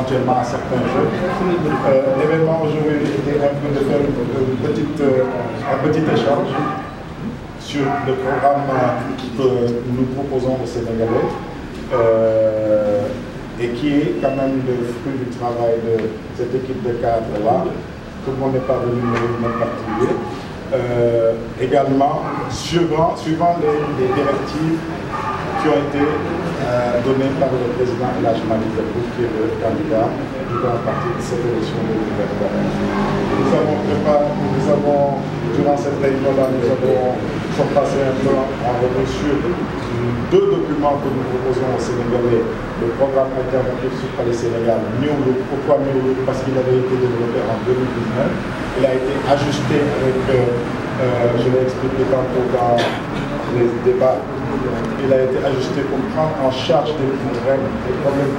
éventuellement à certains jeux. L'événement aujourd'hui était un peu de faire un petit échange sur le programme que nous proposons aux Sénégalais et qui est quand même le fruit du travail de cette équipe de cadres-là. Tout le monde n'est pas venu en particulier. Également, suivant les directives qui ont été données par le président Elhadji Malick Gakou, qui est le candidat du grand parti de cette élection de 2020. Durant cette réunion-là, nous sommes passés un peu en revue sur deux documents que nous proposons aux Sénégalais. Le programme alternatif sur le Sénégal, pourquoi mieux? Parce qu'il avait été développé en 2019. Il a été ajusté avec, je l'ai expliqué tantôt dans les débats, il a été ajusté pour prendre en charge des problèmes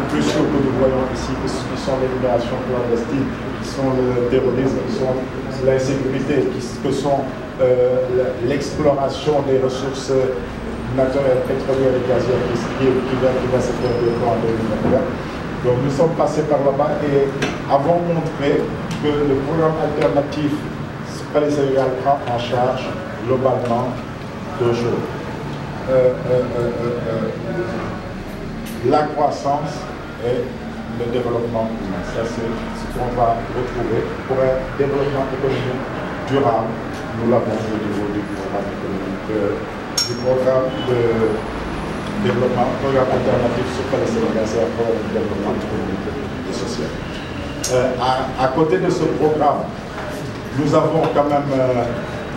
cruciaux que nous voyons ici, qui sont l'immigration clandestine, qui sont le terrorisme, qui sont l'insécurité, que sont l'exploration des ressources naturelles, pétrolières et gazières qui va se faire en 2021. Donc nous sommes passés par là-bas et avons montré que le programme alternatif par les Sénégal prend en charge globalement deux choses. La croissance et le développement humain. Ça, c'est ce qu'on va retrouver pour un développement économique durable. Nous l'avons au niveau du programme économique, du programme de développement, programme alternatif sur le Sénégal, c'est un programme de développement économique et social. À côté de ce programme, nous avons quand même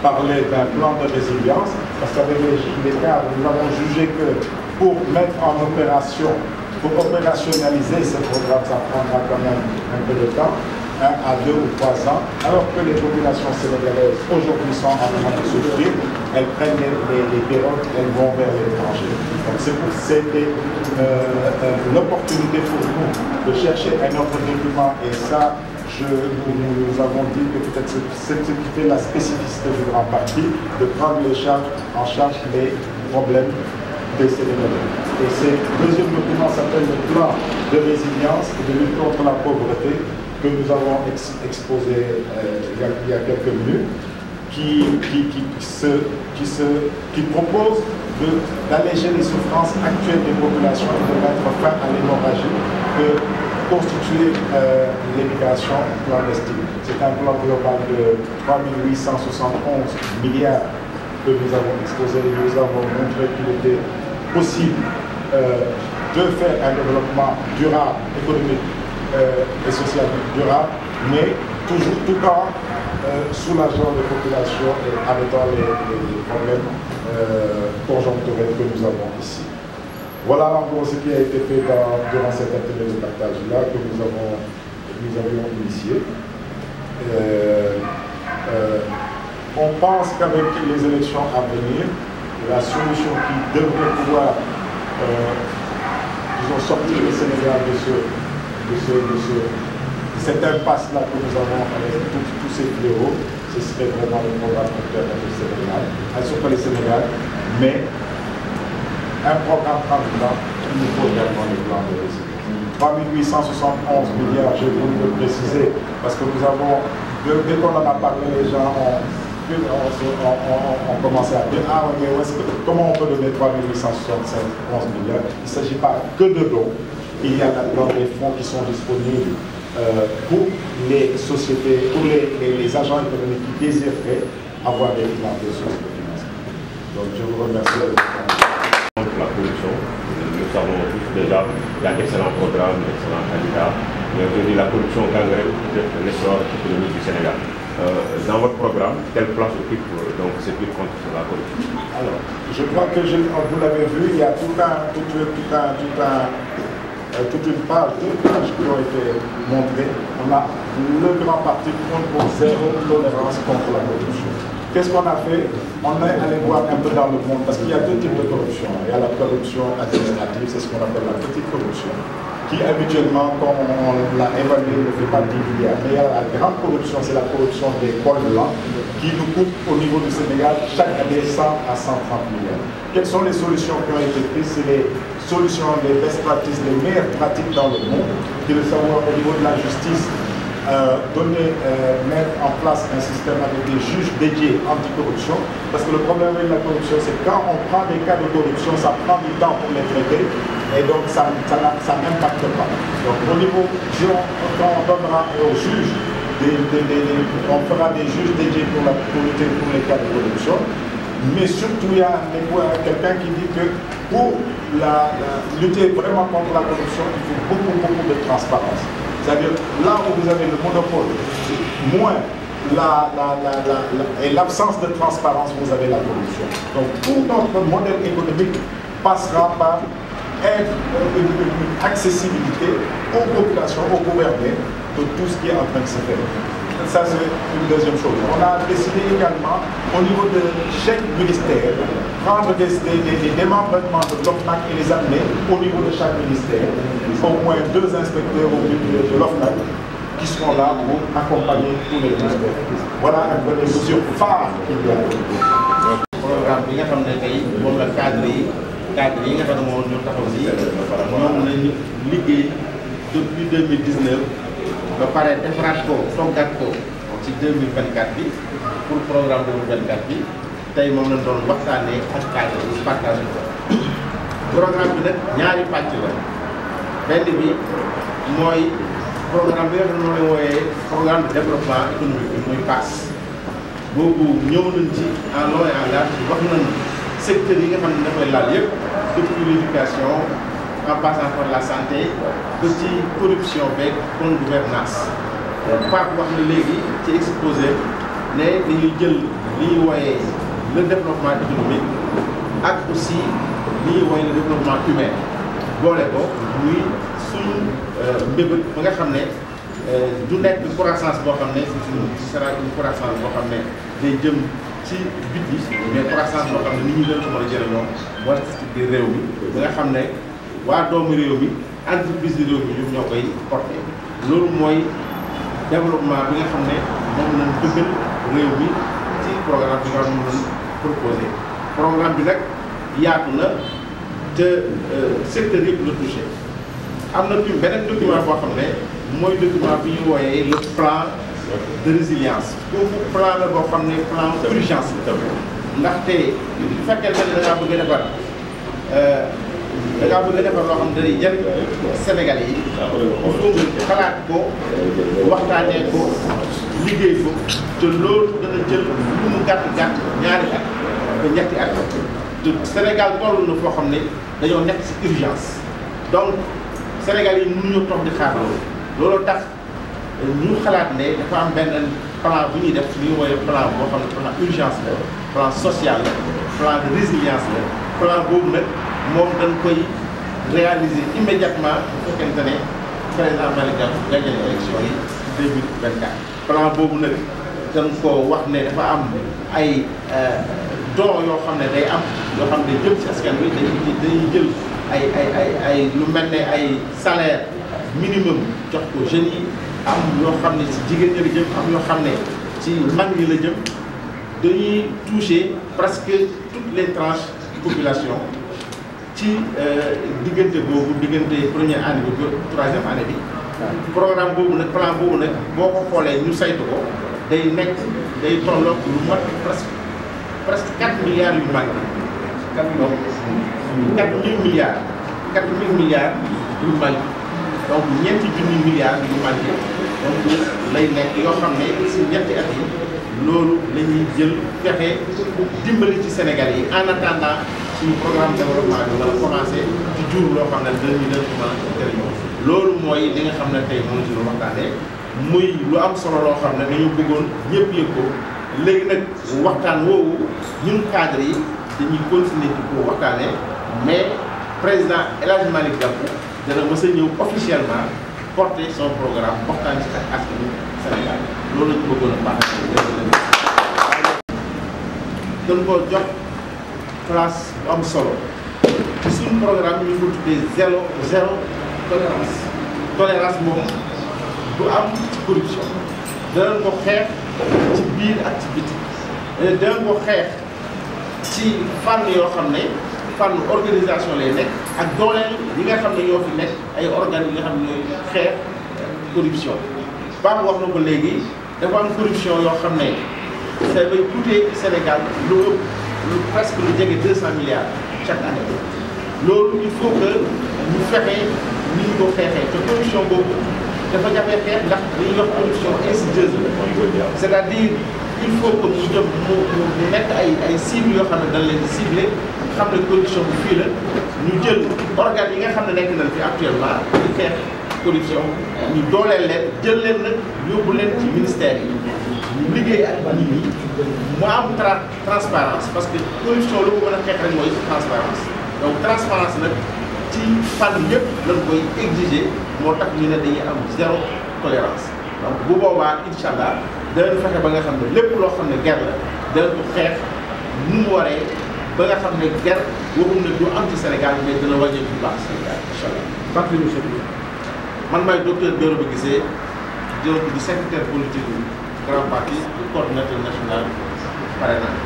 parlé d'un plan de résilience, parce qu'avec les cadres, nous avons jugé que pour mettre en opération, pour opérationnaliser ce programme, ça prendra quand même un peu de temps, 1 à 2 ou 3 ans, alors que les populations sénégalaises aujourd'hui sont en train de souffrir, elles prennent les pirogues, elles vont vers l'étranger. Donc c'était l'opportunité pour nous de chercher un autre document, et ça, nous avons dit que peut-être c'est ce qui fait la spécificité du grand parti, de prendre en charge les problèmes des Sénégalais. Et ce deuxième document s'appelle le plan de résilience et de lutte contre la pauvreté, que nous avons exposé il y a quelques minutes, qui propose d'alléger les souffrances actuelles des populations et de mettre fin à l'hémorragie que constituer l'immigration clandestine. C'est un plan global de 3 871 milliards que nous avons exposé et nous avons montré qu'il était possible de faire un développement durable, économique et social durable, mais toujours tout en soulageant les populations et arrêtant les problèmes conjoncturels que nous avons ici. Voilà en gros ce qui a été fait durant cet atelier de partage-là que nous avions initié. On pense qu'avec les élections à venir, la solution qui devrait pouvoir sortir le Sénégal de cette impasse-là que nous avons avec tous ces fléaux, ce serait vraiment le programme alternatif Sénégal, surtout les Sénégal, mais un programme candidat, il nous faut également le plan de résilience. 3 871 milliards, j'ai voulu le préciser, parce que nous avons, dès qu'on en a parlé, les gens ont commencé à dire, ah mais comment on peut donner 3 871 milliards? Il ne s'agit pas que de dons, il y a là-dedans des fonds qui sont disponibles pour les sociétés, pour les agents économiques qui désireraient avoir des plans de sources de financement. Donc je vous remercie. La corruption, nous savons tous déjà, il y a d'excellents programmes, d'excellents candidats, mais aujourd'hui la corruption gangrène l'essor économique du Sénégal. Dans votre programme, quelle place occupe donc cette lutte contre la corruption? Alors, je crois que vous l'avez vu, il y a toute une page, deux pages qui ont été montrées. On a le grand parti pour zéro tolérance contre la corruption. Qu'est-ce qu'on a fait? On est allé voir un peu dans le monde, parce qu'il y a deux types de corruption. Il y a la corruption administrative, c'est ce qu'on appelle la petite corruption, qui habituellement, quand on l'a évalué, ne fait pas 10 milliards. Mais il y a la grande corruption, c'est la corruption des cols blancs, qui nous coûte au niveau du Sénégal chaque année 100 à 130 milliards. Quelles sont les solutions qui ont été prises? C'est les solutions, les best practices, les meilleures pratiques dans le monde, qui est de savoir au niveau de la justice, mettre en place un système avec des juges dédiés anticorruption, parce que le problème avec la corruption, c'est que quand on prend des cas de corruption, ça prend du temps pour les traiter, et donc ça n'impacte pas. Donc au niveau, quand on donnera aux juges, on fera des juges dédiés pour lutter pour les cas de corruption, mais surtout il y a quelqu'un qui dit que pour lutter vraiment contre la corruption, il faut beaucoup de transparence. C'est-à-dire, là où vous avez le monopole, moins et l'absence de transparence, vous avez la corruption. Donc, tout notre modèle économique passera par une accessibilité aux populations, aux gouvernés, de tout ce qui est en train de se faire. Ça, c'est une deuxième chose. On a décidé également, au niveau de chaque ministère, prendre des démembrements de l'OFNAC et les amener au niveau de chaque ministère. Au moins 2 inspecteurs au niveau de l'OFNAC qui seront là pour accompagner tous les ministères. Voilà un peu les mesures phares qu'il y a. Programme bi nga xam ne tey moom la cadre yi nga xam ne moom ñoo taxaw si ñoom lañu liggéey depuis 2019. ba pare defaraat ko toggaat ko ci 2024 bi pour programme 2024 bi tey moom lañ doon waxtaanee ak cadre yi partagé ko programme bi nag ñaari pàcc la benn bi mooy programme bi nga xam ne moom la wooyee programme de développement économique bi muy PAS boobu ñëw nañ ci en long et en large wax nañ secteur yi nga xam ne dafay laal yëpp depuis l'éducation en passant par la santé ba ci corruption beeg bonne gouvernance Pape wax na léegi ci exposé ne dañuy jël li ñuy wooyee le développement économique ak aussi li ñuy wooyee le développement humain boole ko muy suñu mbébét ba nga xam ne du nekk croissance boo xam ne ce sera une croissance boo xam ne day jëm ci biti mais croissance boo xam ne nit ñi leen ko mën a jëriñoo wala ci biir réew mi ba nga xam ne waa doomu réew mi entreprise de réew mi ñoom ñoo koy porté loolu mooy développement bi nga xam ne moom lañ bëggal réew mi ci programme bi nga xam ne moom lañ proposé programme bi nag yaatu na te secteur yëpp la touché am na tamit beneen document boo xam ne mooy document bi ñu wooyee le plan de résilience boobu plan la boo xam ne plan urgence la ndaxte bu fekkee ne da ngaa bëgg a defar da ngaa bëgg a defar loo xam ne day jariñ Sénégalais yi il faut nga xalaat ko waxtaanee ko liggéey ko te loolu dana jël lu mu gàtt ñaari at ba ñetti at te Sénégal toll na foo xam ne dañoo nekk ci urgence donc Sénégalais yi mënuñoo toog di xaar looloo tax ñu xalaat ne dafa am benn plan bu ñuy def li ñu woowee plan boo xam ne plan urgence la plan social la plan de résilience la plan boobu nag moom dañ koy réaliser immédiatement bu fekkente ne président Malick Gakou gagné élection yi 2024. plan boobu nag dañ ko wax ne dafa am ay dons yoo xam ne day am yoo xam ne jëm ci askan wi dañuy jël ay lu mel ne ay salaire minimum jox ko jeunes yi am yoo xam ne ci jigéen ñi la jëm am yoo xam ne ci mag ñi la jëm dañuy toucher presque toutes les tranches de population ci diggante boobu diggante première année bi ba 3e année bi programme boobu nag plan boobu nag boo ko xoolee ñu saytu ko day nekk day tolloog lu mat presque 4 milliards yu manqué 4 milliards yu manqué donc ñeenti junni milliards yu manqué donc lay nekk yoo xam ne si ñetti at yi loolu la ñuy jël fexe dimbali ci Sénégal yi en attendant suñu programme développement bi wala commencé ci jur loo xam ne dañuy leen ko mën a jëriñoo loolu mooy li nga xam ne tey moom la ñu waxtaanee muy lu am solo loo xam ne dañu bëggoon ñëpp yëg ko léegi nag waxtaan woowu ñun cadre yi dañuy continuer di ko waxtaanee mais président El Hadji Malick Gakou dana mës a ñëw officiellement porter son programme waxtaan ci ak askanu Sénégal loolu la ñu bëggoon a baax dañ koo jox place bu am solo ci suñu programme ñu ngi ko tuddee zéro tolérance. Tolérance moom du am ci corruption danañ ko xeex ci biir ak ci biti danañ ko xeex ci fànn yoo xam ne fànn organisation lay nekk ak dooleel yi nga xam ne ñoo fi nekk ay organes yi nga xam ne ñooy xeex corruption. Pape wax na ko léegi dafa am corruption yoo xam ne ça va coûter Sénégal lu presque lu jege 200 milliards chaque année loolu il faut que ñu fexe ni ñu ko xeexee te corruption boobu dafa jafe xeex ndax dañuy wax corruption insidieuse la c'est-à-dire il faut que mu jëm mu nekk ay cibles yoo xam ne dañ leen di ciblé xam ne corruption bu fii la ñu jël organes yi nga xam ne nekk nañ fi actuellement di xeex corruption ñu dooleel leen jël leen nag yóbbu leen ci ministère yi ñu liggéey ak nit ñi mu am transparence parce que corruption lu ko mën a xeex rek mooy transparence donc transparence nag ci fànn yëpp lañ koy exiger moo tax ñu ne dañuy am zéro tolérance donc bu boobaa incha allah danañ fexe ba nga xam ne lépp loo xam ne guerre la danañ ko xeex nu mu waree ba nga xam ne guerre waxum ne du am ci Sénégal mais dina wàññeeku bu baax Sénégal incha allah. man maay docteur Doro Guissé di secrétaire politique du grand parti du coordinateur national parrainage.